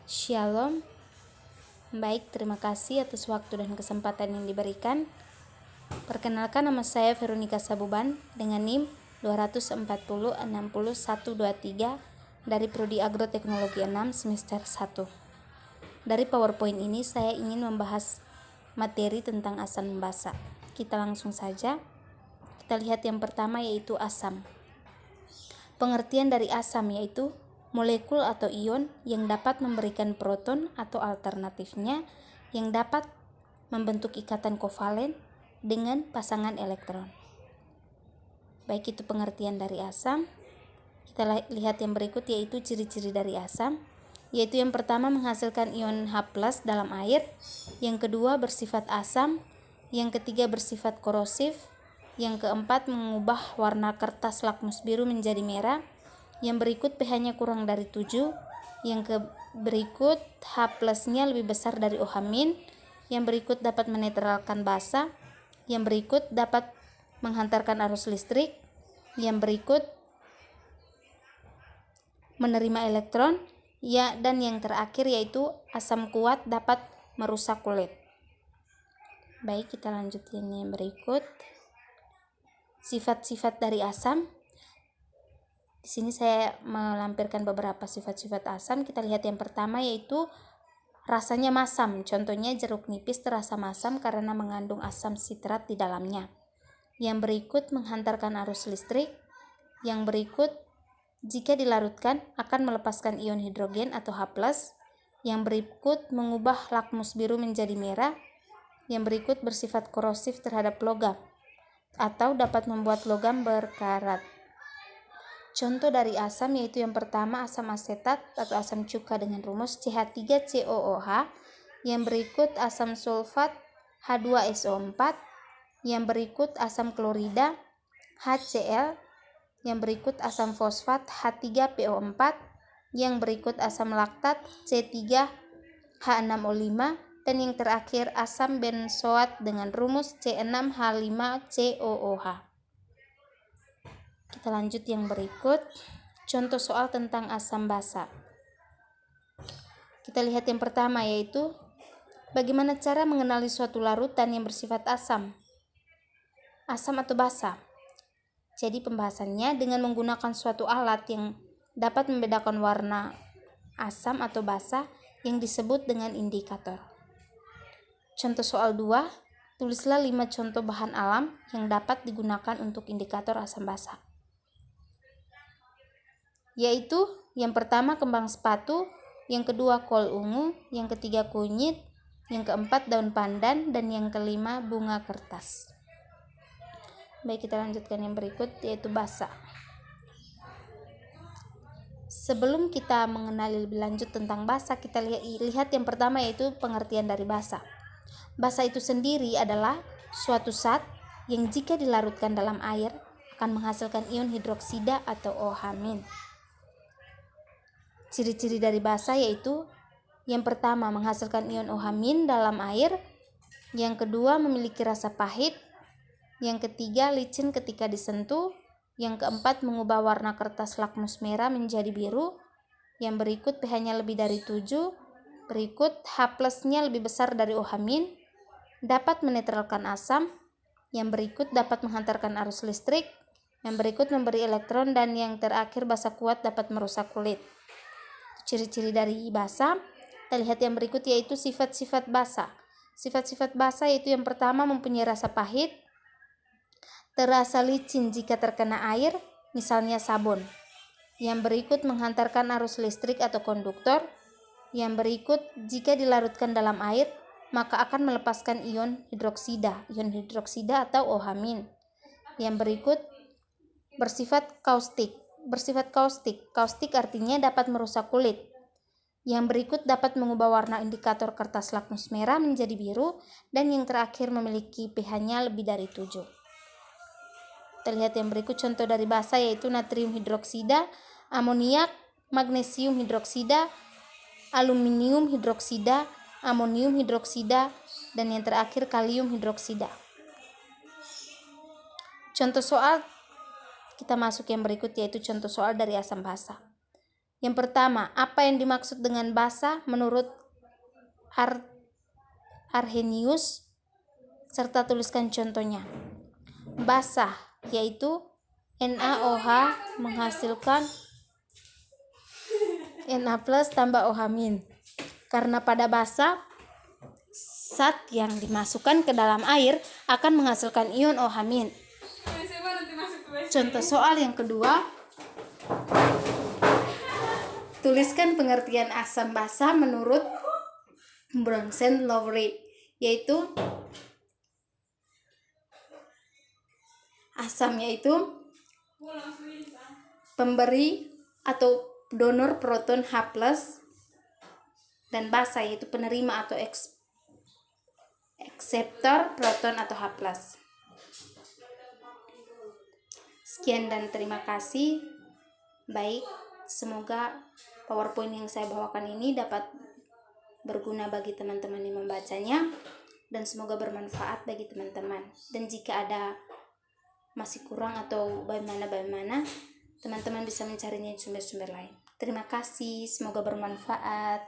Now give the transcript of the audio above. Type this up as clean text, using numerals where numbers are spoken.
Shalom. Baik, terima kasih atas waktu dan kesempatan yang diberikan. Perkenalkan, nama saya Veronica Sabuban dengan NIM 240601123 dari Prodi Agroteknologi 6 semester 1. Dari PowerPoint ini saya ingin membahas materi tentang asam basa. Kita langsung saja. Kita lihat yang pertama, yaitu asam. Pengertian dari asam yaitu molekul atau ion yang dapat memberikan proton atau alternatifnya yang dapat membentuk ikatan kovalen dengan pasangan elektron. Baik, itu pengertian dari asam. Kita lihat yang berikut, yaitu ciri-ciri dari asam, yaitu yang pertama menghasilkan ion H+ dalam air, yang kedua bersifat asam, yang ketiga bersifat korosif, yang keempat mengubah warna kertas lakmus biru menjadi merah, yang berikut pH-nya kurang dari 7, yang berikut H+-nya lebih besar dari OH-, yang berikut dapat menetralkan basa, yang berikut dapat menghantarkan arus listrik, yang berikut menerima elektron, dan yang terakhir yaitu asam kuat dapat merusak kulit. Baik, kita lanjutin yang berikut. Sifat-sifat dari asam. Di sini saya melampirkan beberapa sifat-sifat asam. Kita lihat yang pertama, yaitu rasanya masam. Contohnya jeruk nipis terasa masam karena mengandung asam sitrat di dalamnya. Yang berikut menghantarkan arus listrik. Yang berikut jika dilarutkan akan melepaskan ion hidrogen atau H+. Yang berikut mengubah lakmus biru menjadi merah. Yang berikut bersifat korosif terhadap logam atau dapat membuat logam berkarat. Contoh dari asam yaitu yang pertama asam asetat atau asam cuka dengan rumus CH3COOH, yang berikut asam sulfat H2SO4, yang berikut asam klorida HCl, yang berikut asam fosfat H3PO4, yang berikut asam laktat C3H6O5, dan yang terakhir asam benzoat dengan rumus C6H5COOH. Kita lanjut yang berikut, contoh soal tentang asam basa. Kita lihat yang pertama, yaitu bagaimana cara mengenali suatu larutan yang bersifat asam atau basa. Jadi pembahasannya dengan menggunakan suatu alat yang dapat membedakan warna asam atau basa yang disebut dengan indikator. Contoh soal 2, tulislah 5 contoh bahan alam yang dapat digunakan untuk indikator asam basa. Yaitu yang pertama kembang sepatu, yang kedua kol ungu, yang ketiga kunyit, yang keempat daun pandan, dan yang kelima bunga kertas. Baik, kita lanjutkan yang berikut, yaitu basa. Sebelum kita mengenali lebih lanjut tentang basa, kita lihat yang pertama, yaitu pengertian dari basa. Basa itu sendiri adalah suatu zat yang jika dilarutkan dalam air akan menghasilkan ion hidroksida atau OH-. Ciri-ciri dari basa yaitu yang pertama menghasilkan ion OH- dalam air, yang kedua memiliki rasa pahit, yang ketiga licin ketika disentuh, yang keempat mengubah warna kertas lakmus merah menjadi biru, yang berikut pH-nya lebih dari 7, berikut H+-nya lebih besar dari OH-, dapat menetralkan asam, yang berikut dapat menghantarkan arus listrik, yang berikut memberi elektron, dan yang terakhir basa kuat dapat merusak kulit. Ciri-ciri dari basa, kita lihat yang berikut, yaitu sifat-sifat basa. Sifat-sifat basa yaitu yang pertama mempunyai rasa pahit, terasa licin jika terkena air, misalnya sabun. Yang berikut menghantarkan arus listrik atau konduktor. Yang berikut jika dilarutkan dalam air maka akan melepaskan ion hidroksida atau OH-. Yang berikut bersifat kaustik. Kaustik artinya dapat merusak kulit. Yang berikut dapat mengubah warna indikator kertas lakmus merah menjadi biru, dan yang terakhir memiliki pH-nya lebih dari 7. Kita lihat yang berikut contoh dari basa, yaitu natrium hidroksida, amoniak, magnesium hidroksida, aluminium hidroksida, amonium hidroksida, dan yang terakhir kalium hidroksida. Contoh soal, kita masuk yang berikut, yaitu contoh soal dari asam basa. Yang pertama, apa yang dimaksud dengan basa menurut Arrhenius, serta tuliskan contohnya. Basa yaitu NaOH menghasilkan Na plus tambah OH-. Karena pada basa, zat yang dimasukkan ke dalam air akan menghasilkan ion OH-. Contoh soal yang kedua, tuliskan pengertian asam basa menurut Bronsted-Lowry, yaitu asam yaitu pemberi atau donor proton H+, dan basa yaitu penerima atau akseptor proton atau H+. Sekian dan terima kasih. Baik, semoga PowerPoint yang saya bawakan ini dapat berguna bagi teman-teman yang membacanya, dan semoga bermanfaat bagi teman-teman. Dan jika ada masih kurang atau bagaimana, teman-teman bisa mencarinya di sumber-sumber lain. Terima kasih, semoga bermanfaat.